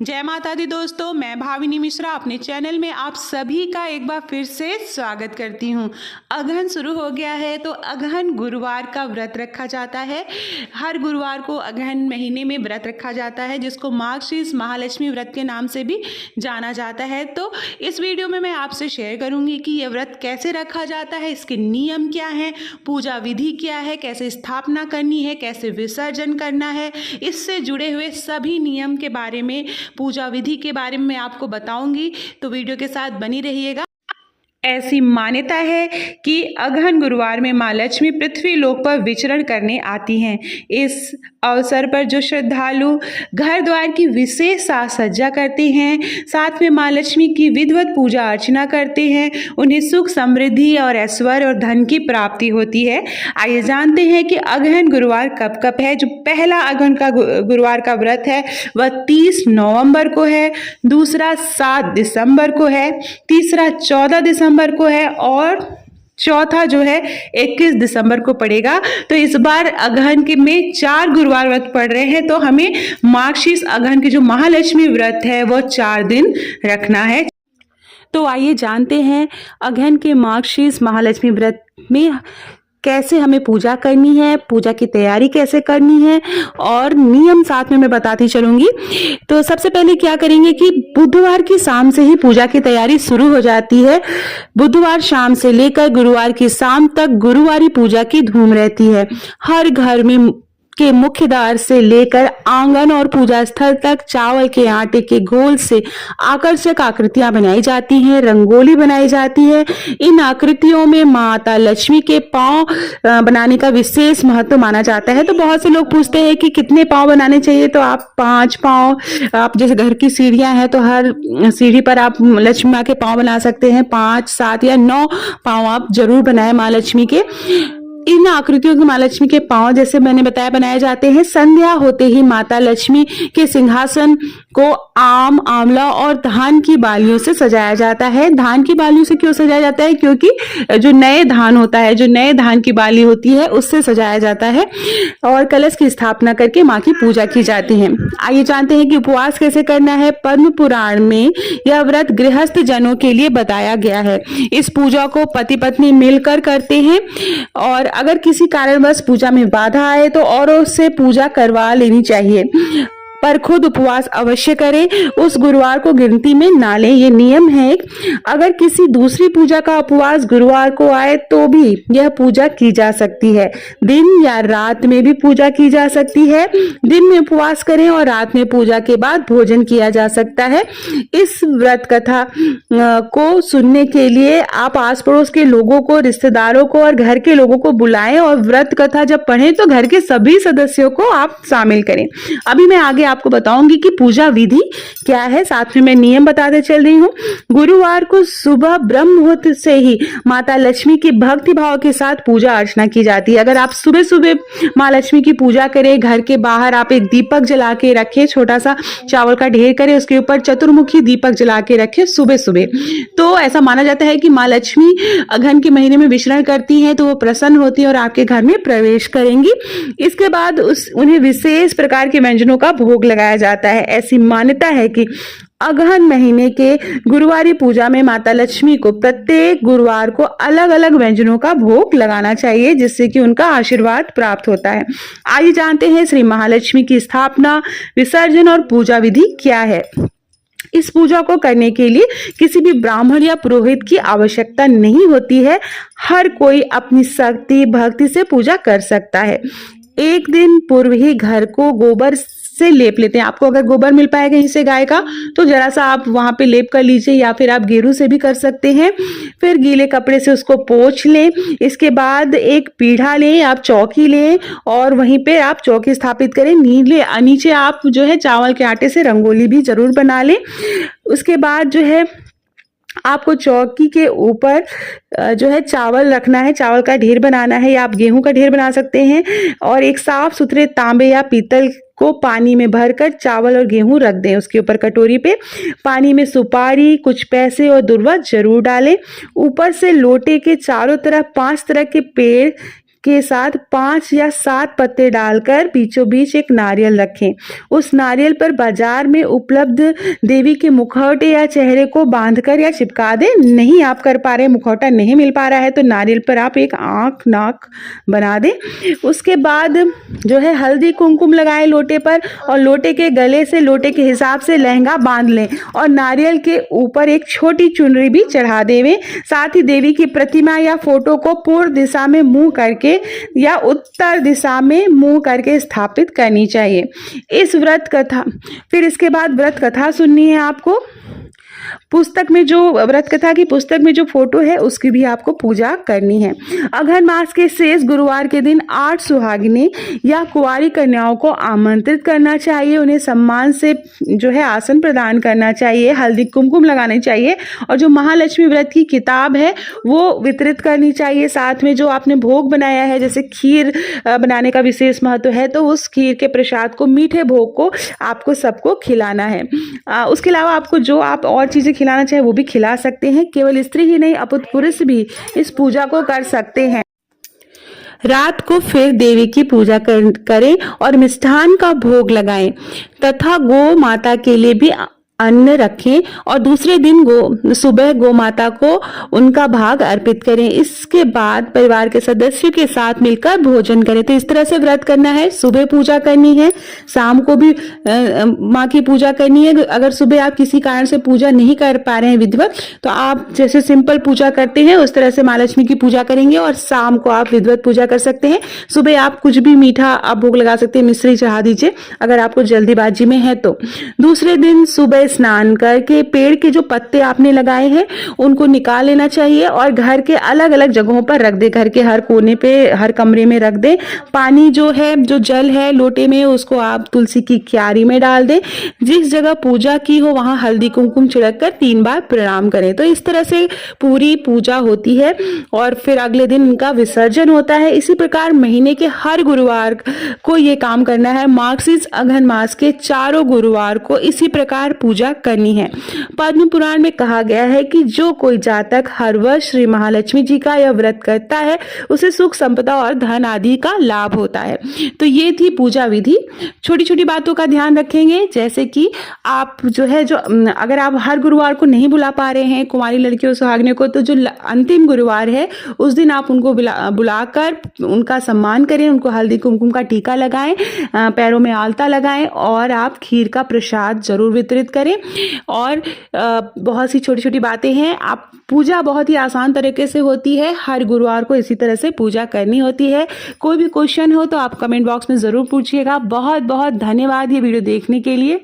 जय माता दी दोस्तों, मैं भाविनी मिश्रा अपने चैनल में आप सभी का एक बार फिर से स्वागत करती हूँ। अगहन शुरू हो गया है तो अगहन गुरुवार का व्रत रखा जाता है। हर गुरुवार को अगहन महीने में व्रत रखा जाता है जिसको मार्गशीर्ष महालक्ष्मी व्रत के नाम से भी जाना जाता है। तो इस वीडियो में मैं आपसे शेयर करूँगी कि यह व्रत कैसे रखा जाता है, इसके नियम क्या हैं, पूजा विधि क्या है, कैसे स्थापना करनी है, कैसे विसर्जन करना है, इससे जुड़े हुए सभी नियम के बारे में, पूजा विधि के बारे में आपको बताऊंगी। तो वीडियो के साथ बनी रहिएगा। ऐसी मान्यता है कि अगहन गुरुवार में माँ लक्ष्मी पृथ्वी लोक पर विचरण करने आती हैं। इस अवसर पर जो श्रद्धालु घर द्वार की विशेष साज सज्जा करते हैं, साथ में माँ लक्ष्मी की विधिवत पूजा अर्चना करते हैं, उन्हें सुख समृद्धि और ऐश्वर्य और धन की प्राप्ति होती है। आइए जानते हैं कि अगहन गुरुवार कब कब है। जो पहला अगहन का गुरुवार का व्रत है वह 30 नवंबर को है, दूसरा 7 दिसंबर को है, तीसरा 14 दिसंबर को है और चौथा जो है 21 दिसंबर को पड़ेगा। तो इस बार अगहन के में 4 गुरुवार व्रत पड़ रहे हैं, तो हमें मार्गशीर्ष अगहन के जो महालक्ष्मी व्रत है वो 4 दिन रखना है। तो आइए जानते हैं अगहन के मार्गशीर्ष महालक्ष्मी व्रत में कैसे हमें पूजा करनी है, पूजा की तैयारी कैसे करनी है और नियम साथ में मैं बताती चलूंगी। तो सबसे पहले क्या करेंगे कि बुधवार की शाम से ही पूजा की तैयारी शुरू हो जाती है। बुधवार शाम से लेकर गुरुवार की शाम तक गुरुवारी पूजा की धूम रहती है। हर घर में के मुख्य द्वार से लेकर आंगन और पूजा स्थल तक चावल के आटे के घोल से आकर्षक आकृतियां बनाई जाती हैं, रंगोली बनाई जाती है। इन आकृतियों में माता लक्ष्मी के पांव बनाने का विशेष महत्व माना जाता है। तो बहुत से लोग पूछते हैं कि कितने पांव बनाने चाहिए, तो आप 5 पांव, आप जैसे घर की सीढ़ियां हैं तो हर सीढ़ी पर आप लक्ष्मी माँ के पांव बना सकते हैं। 5, 7 या 9 पांव आप जरूर बनाएं माँ लक्ष्मी के। इन आकृतियों के माँ लक्ष्मी के पांव जैसे मैंने बताया बनाए जाते हैं। संध्या होते ही माता लक्ष्मी के सिंहासन को आम, आंवला और धान की बालियों से सजाया जाता है। धान की बालियों से क्यों सजाया जाता है? क्योंकि जो नए धान होता है, जो नए धान की बाली होती है उससे सजाया जाता है और कलश की स्थापना करके माँ की पूजा की जाती है। आइए जानते हैं कि उपवास कैसे करना है। पद्म पुराण में यह व्रत गृहस्थ जनों के लिए बताया गया है। इस पूजा को पति पत्नी मिलकर करते हैं और अगर किसी कारणवश पूजा में बाधा आए तो औरों से पूजा करवा लेनी चाहिए, पर खुद उपवास अवश्य करें। उस गुरुवार को गिनती में ना लें, ये नियम है। अगर किसी दूसरी पूजा का उपवास गुरुवार को आए तो भी यह पूजा की जा सकती है। दिन या रात में भी पूजा की जा सकती है। दिन में उपवास करें और रात में पूजा के बाद भोजन किया जा सकता है। इस व्रत कथा को सुनने के लिए आप आस पड़ोस के लोगों को, रिश्तेदारों को और घर के लोगों को बुलाएं और व्रत कथा जब पढ़ें तो घर के सभी सदस्यों को आप शामिल करें। अभी मैं आगे आपको बताऊंगी कि पूजा विधि क्या है, साथ में मैं नियम बताते चल रही हूँ। गुरुवार को सुबह ब्रह्म मुहूर्त से ही माता लक्ष्मी की भक्ति भाव के साथ पूजा अर्चना की जाती है। अगर आप सुबह सुबह माँ लक्ष्मी की पूजा करें, घर के बाहर आप एक दीपक जला के रखें, छोटा सा चावल का ढेर करें, उसके ऊपर चतुर्मुखी दीपक जला के रखें सुबह सुबह, तो ऐसा माना जाता है कि माँ लक्ष्मी अगहन के महीने में विचरण करती हैं तो वो प्रसन्न होती है और आपके घर में प्रवेश करेंगी। इसके बाद उन्हें विशेष प्रकार के व्यंजनों का भोग लगाया जाता है। ऐसी मान्यता है कि अगहन महीने के गुरुवारी पूजा में माता लक्ष्मी को प्रत्येक गुरुवार को अलग अलग व्यंजनों का भोग लगाना चाहिए, जिससे कि उनका आशीर्वाद प्राप्त होता है। आइए जानते हैं श्री महालक्ष्मी की स्थापना, विसर्जन और पूजा विधि क्या है। इस पूजा को करने के लिए किसी भी ब्राह्मण या पुरोहित की आवश्यकता नहीं होती है। हर कोई अपनी शक्ति भक्ति से पूजा कर सकता है। एक दिन पूर्व ही घर को गोबर से लेप लेते हैं। आपको अगर गोबर मिल पाएगा कहीं से गाय का तो जरा सा आप वहां पे लेप कर लीजिए, या फिर आप गेरू से भी कर सकते हैं। फिर गीले कपड़े से उसको पोंछ लें। इसके बाद एक पीढ़ा लें, आप चौकी लें और वहीं पे आप चौकी स्थापित करें। नीचे आप जो है चावल के आटे से रंगोली भी जरूर बना लें। उसके बाद जो है आपको चौकी के ऊपर जो है चावल रखना है, चावल का ढेर बनाना है, या आप गेहूं का ढेर बना सकते हैं। और एक साफ सुथरे तांबे या पीतल को पानी में भरकर चावल और गेहूं रख दें। उसके ऊपर कटोरी पे पानी में सुपारी, कुछ पैसे और दुर्वा जरूर डालें। ऊपर से लोटे के चारों तरफ 5 तरह के पेड़ के साथ 5 या 7 पत्ते डालकर बीचों बीच एक नारियल रखें। उस नारियल पर बाजार में उपलब्ध देवी के मुखौटे या चेहरे को बांधकर या चिपका दें। नहीं आप कर पा रहे, मुखौटा नहीं मिल पा रहा है तो नारियल पर आप एक आँख नाक बना दें। उसके बाद जो है हल्दी कुमकुम लगाएं लोटे पर और लोटे के गले से लोटे के हिसाब से लहंगा बांध लें और नारियल के ऊपर एक छोटी चुनरी भी चढ़ा देवें। साथ ही देवी की प्रतिमा या फोटो को पूर्व दिशा में मुंह करके या उत्तर दिशा में मुंह करके स्थापित करनी चाहिए। इस व्रत कथा, फिर इसके बाद व्रत कथा सुननी है आपको। पुस्तक में जो व्रत कथा की पुस्तक में जो फोटो है उसकी भी आपको पूजा करनी है। अघन मास के शेष गुरुवार के दिन 8 सुहागिनी या कुंवारी कन्याओं को आमंत्रित करना चाहिए। उन्हें सम्मान से जो है आसन प्रदान करना चाहिए, हल्दी कुमकुम लगानी चाहिए और जो महालक्ष्मी व्रत की किताब है वो वितरित करनी चाहिए। साथ में जो आपने भोग बनाया है, जैसे खीर बनाने का विशेष महत्व है, तो उस खीर के प्रसाद को, मीठे भोग को आपको सबको खिलाना है। उसके अलावा आपको जो आप और चीज़ें खिलाना चाहे वो भी खिला सकते हैं। केवल स्त्री ही नहीं, अपुत पुरुष भी इस पूजा को कर सकते हैं। रात को फिर देवी की पूजा करें और मिष्ठान का भोग लगाएं तथा गौ माता के लिए भी अन्न रखें और दूसरे दिन सुबह गौ माता को उनका भाग अर्पित करें। इसके बाद परिवार के सदस्यों के साथ मिलकर भोजन करें। तो इस तरह से व्रत करना है। सुबह पूजा करनी है, शाम को भी माँ की पूजा करनी है। अगर सुबह आप किसी कारण से पूजा नहीं कर पा रहे हैं विधिवत, तो आप जैसे सिंपल पूजा करते हैं उस तरह से माँ लक्ष्मी की पूजा करेंगे और शाम को आप विधिवत पूजा कर सकते हैं। सुबह आप कुछ भी मीठा आप भोग लगा सकते हैं, मिश्री चढ़ा दीजिए अगर आपको जल्दीबाजी में है तो। दूसरे दिन सुबह स्नान करके पेड़ के जो पत्ते आपने लगाए हैं उनको निकाल लेना चाहिए और घर के अलग अलग जगहों पर रख दे। घर के हर कोने पे, हर कमरे में रख दे। पानी जो है, जो जल है लोटे में, उसको आप तुलसी की क्यारी में डाल दें। जिस जगह पूजा की हो वहां हल्दी कुमकुम छिड़क कर 3 बार प्रणाम करें। तो इस तरह से पूरी पूजा होती है और फिर अगले दिन इनका विसर्जन होता है। इसी प्रकार महीने के हर गुरुवार को ये काम करना है। मार्गशीर्ष अघन मास के चारों गुरुवार को इसी प्रकार पूजा करनी है। पद्म पुराण में कहा गया है कि जो कोई जातक हर वर्ष श्री महालक्ष्मी जी का यह व्रत करता है उसे सुख संपदा और धन आदि का लाभ होता है। तो ये थी पूजा विधि। छोटी छोटी बातों का ध्यान रखेंगे, जैसे कि आप जो है अगर आप हर गुरुवार को नहीं बुला पा रहे हैं कुंवारी लड़कियों सुहागिनों को, तो जो अंतिम गुरुवार है उस दिन आप उनको बुलाकर उनका सम्मान करें, उनको हल्दी कुमकुम का टीका लगाएं, पैरों में आलता लगाएं और आप खीर का प्रसाद जरूर वितरित करें। और बहुत सी छोटी छोटी बातें हैं। आप पूजा बहुत ही आसान तरीके से होती है। हर गुरुवार को इसी तरह से पूजा करनी होती है। कोई भी क्वेश्चन हो तो आप कमेंट बॉक्स में ज़रूर पूछिएगा। बहुत बहुत धन्यवाद ये वीडियो देखने के लिए।